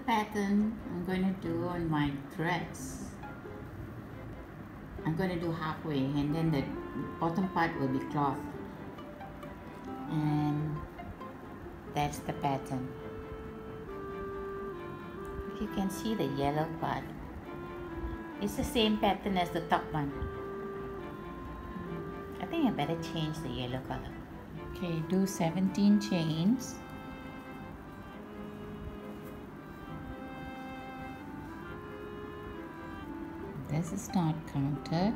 pattern I'm going to do on my dress. I'm going to do halfway, and then the bottom part will be cloth, and that's the pattern. If you can see the yellow part, it's the same pattern as the top one. I think I better change the yellow color. Okay, do 17 chains. This is not counted.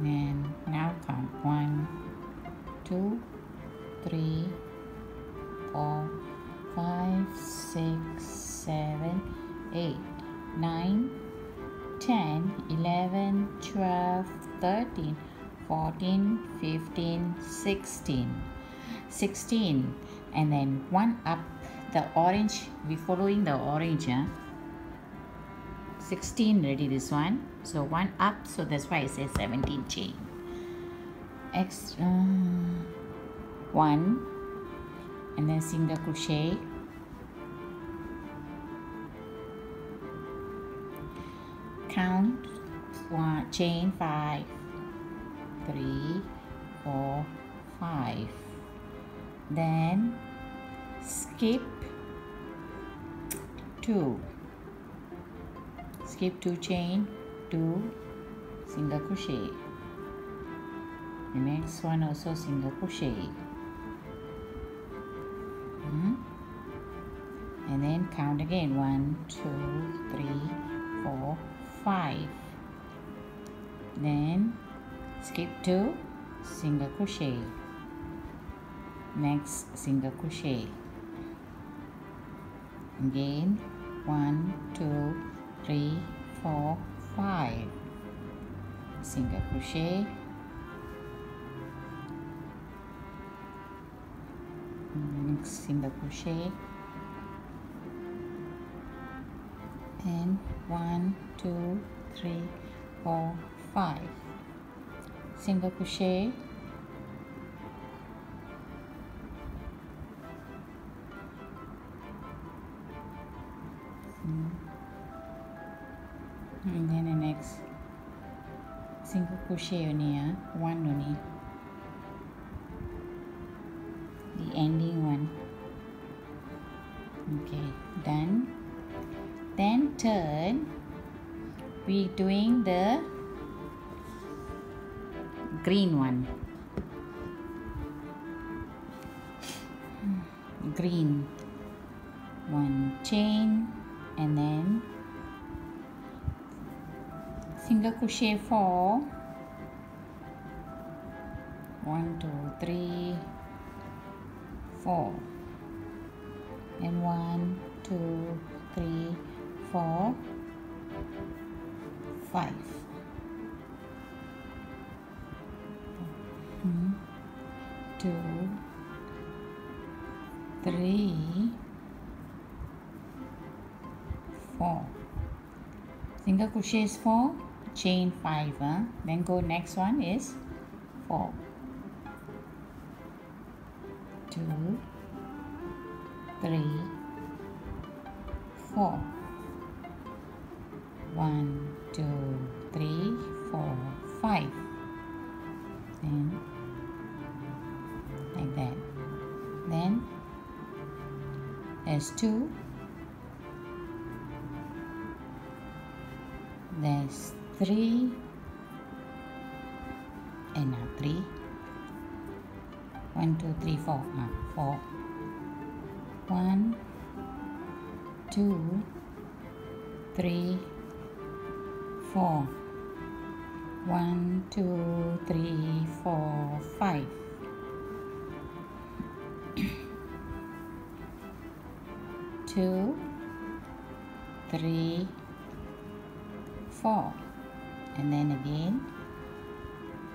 Then now count 1, 2, 3, 4, 5, 6, 7, 8, 9, 10, 11, 12, 13, 14, 15, 16. 16, and then one up, the orange, we following the orange, 16 already this one, so one up, so that's why I say 17 chain. Extra 1, and then single crochet, count 1, chain 5, 3, 4, 5, then skip 2, skip 2 chain, 2 single crochet, the next one also single crochet, and then count again 1, 2, 3, 4, 5, then skip 2 single crochet, next single crochet, again 1, 2, 3, 4, 5, single crochet, next single crochet, and 1, 2, 3, 4, 5, single crochet, and then the next single crochet only, one only, the ending one. Okay, done. Then turn, we doing the green one, green one chain, and then single crochet 4, 1, 2, 3, 4, and 1, 2, 3, 4, 5, 2, 3, 4, single crochet is 4, chain 5, then go next one is 4, 2, 3, 4, 1, 2, 3, 4, 5, then like that, then there's 2, there's 3, and now 3, 1, 2, 3, 4, 4, 1, 2, 3, 4, 1, 2, 3, 4, 5, 2, 3, 4, and then again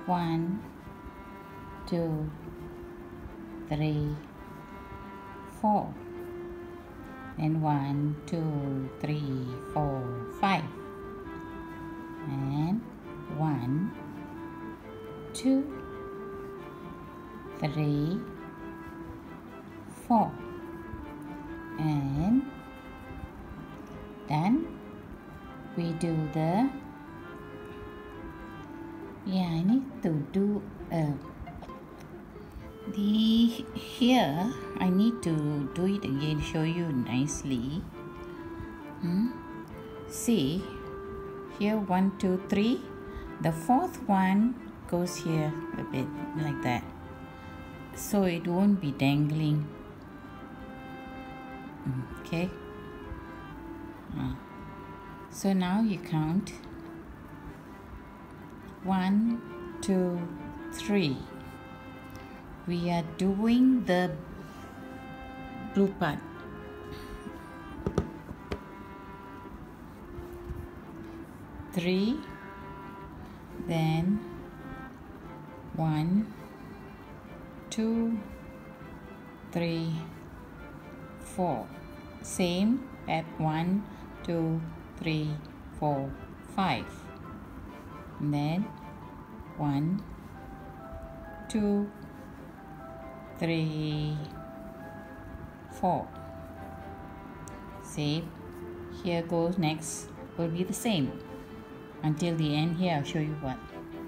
1, 2, 3, 4, and 1, 2, 3, 4, 5, and 1, 2, 3, 4, and Then we do the, I need to do here I need to do it again, show you nicely. See here, 1 2 3, the fourth one goes here a bit like that, so it won't be dangling. Okay, so now you count 1 2 3. We are doing the blue part. Three, then 1 2 3 4. Same at 1 2 3 4 5. And then 1 2 3 4. Same. Here goes next will be the same until the end. Here I'll show you what.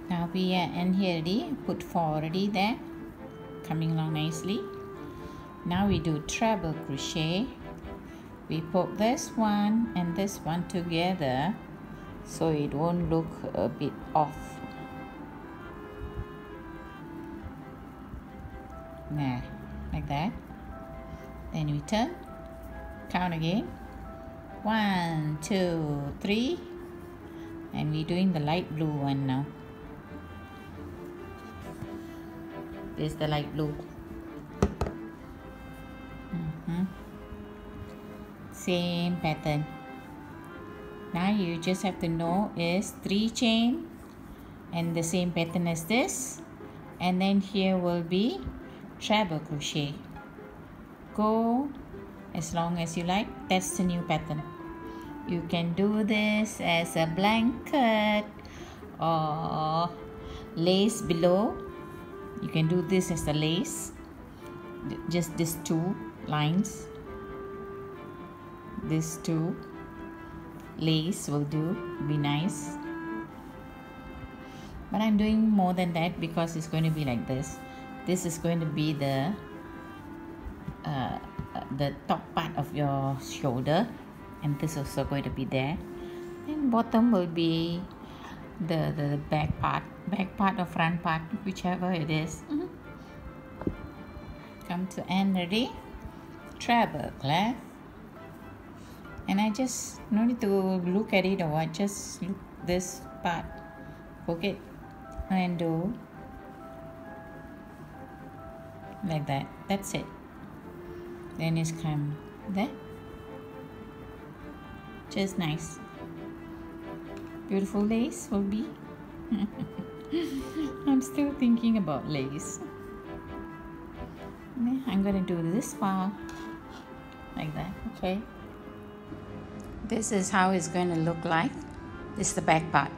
Now we are end here already. Put 4 already there, coming along nicely. Now we do treble crochet. We put this one and this one together so it won't look a bit off. There, like that. Then we turn, count again, 1 2 3, and we're doing the light blue one now. This is the light blue. Same pattern. Now you just have to know is 3 chain and the same pattern as this, and then here will be treble crochet. Go as long as you like. That's the new pattern. You can do this as a blanket or lace below. You can do this as a lace, just these 2 lines. These 2 lace will do, be nice. But I'm doing more than that because it's going to be like this. This is going to be the top part of your shoulder, and this is also going to be there. And bottom will be the back part or front part, whichever it is. Come to end already. Treble clef. And I just no need to look at it or what, just look this part, hook it and do like that. That's it. Then it's come there. Just nice. Beautiful lace will be. I'm still thinking about lace. I'm gonna do this part like that. Okay. This is how it's going to look like. This is the back part.